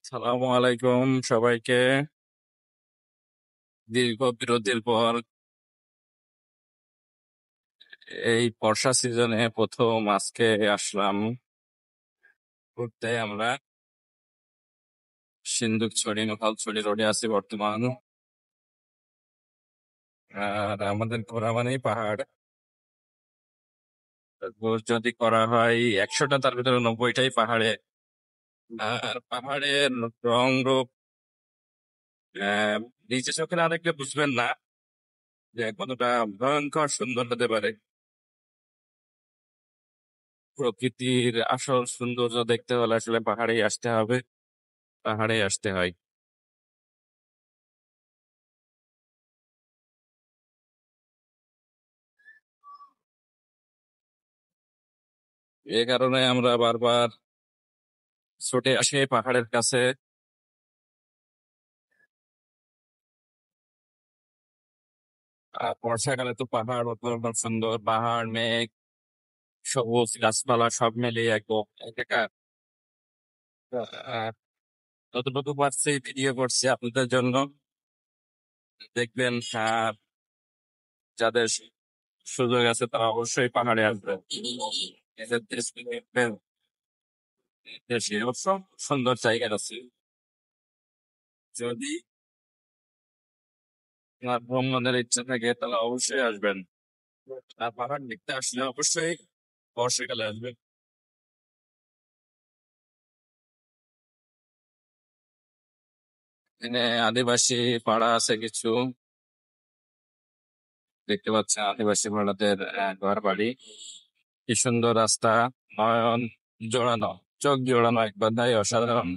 সালামু আলাইকুম সবাইকে। দীর্ঘ বিরতির পর এই বর্ষা সিজনে প্রথম আজকে আসলাম ঘুরতে। আমরা সিন্দুকছড়ি নোখালছড়ি রোডে আছি বর্তমান। আর আমাদের ঘোরা মানেই পাহাড়। যদি করা হয় 100টা, তার ভিতরে 90টাই পাহাড়ে। আর পাহাড়ের রং রূপ নিজে চোখে না দেখলে বুঝবেন না যে কতটা ভয়ঙ্কর সুন্দর হতে পারে। প্রকৃতির আসল সৌন্দর্য দেখতে হলে আসলে পাহাড়েই আসতে হবে, পাহাড়ে আসতে হয়। এ কারণে আমরা বারবার ছুটে আসি এই পাহাড়ের কাছে। আর বর্ষাকালে তো পাহাড় অত্যন্ত সুন্দর, পাহাড়, মেঘ, সবুজ গাছপালা সব মিলিয়ে একদম একাকার। আর যতটুকু পারছি ভিডিও করছি আপনাদের জন্য, দেখবেন। আর যাদের সুযোগ আছে তারা অবশ্যই পাহাড়ে আসবেন। নিজের দেশকে দেখবেন, দেশে অবশ্য সুন্দর জায়গা আছে। যদি আপনার ভ্রমণের ইচ্ছা থাকে তাহলে অবশ্যই আসবেন। আর পাহাড় দেখতে আসলে অবশ্যই বর্ষাকালে আসবেন। এখানে আদিবাসী পাড়া আছে কিছু, দেখতে পাচ্ছেন আদিবাসী পাড়াদের ঘর বাড়ি। কি সুন্দর রাস্তা, নয়ন জোড়ানো, চোখ জোড়ানো এক কথায় অসাধারণ।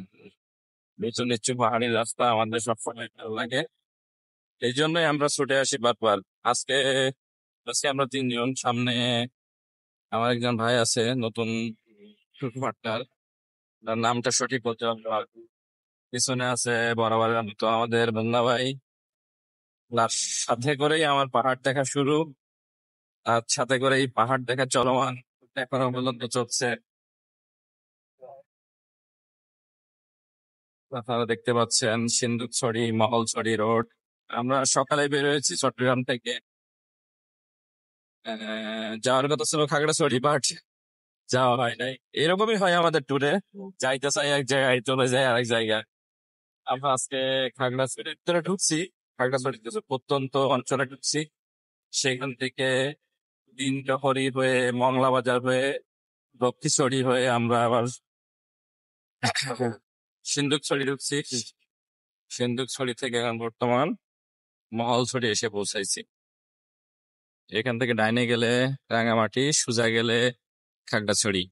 নিচু নিচু পাহাড়ি রাস্তা আমাদের সবসময় ভালো লাগে, এই জন্যই আমরা ছুটে আসি বারবার। আজকে আজকে আমরা তিনজন, সামনে আমার একজন ভাই আছে নতুন পার্টনার, তার নামটা সঠিক বলতে পারবো না। পিছনে আছে বরাবরের মতো আমাদের বন্যা ভাই। তার সাথে করেই আমার পাহাড় দেখা শুরু, আর সাথে করে এই পাহাড় দেখা চলমান এখনো পর্যন্ত চলছে। আপনারা দেখতে পাচ্ছেন সিন্দুকছড়ি মহলছড়ি রোড। আমরা সকালে বের হয়েছি চট্টগ্রাম থেকে। যাওয়ার কথা ছিল খাগড়াছড়ি, বাট যাওয়া হয় নাই। এরকমই হয় আমাদের ট্যুরে, যাইতে চাই এক জায়গায়, চলে যায় আরেক জায়গায়। আমরা আজকে খাগড়াছড়ির ভিতরে ঢুকছি, খাগড়াছড়ির কিছু প্রত্যন্ত অঞ্চলে ঢুকছি। সেখান থেকে দিনটহরি হয়ে, মংলা বাজার হয়ে, লক্ষ্মীছড়ি হয়ে আমরা আবার সিন্দুকছড়ি ঢুকছি। সিন্দুকছড়ি থেকে এখন বর্তমান মহলছড়ি এসে পৌঁছাইছি। এখান থেকে ডাইনে গেলে রাঙামাটি, সোজা গেলে খাগড়াছড়ি।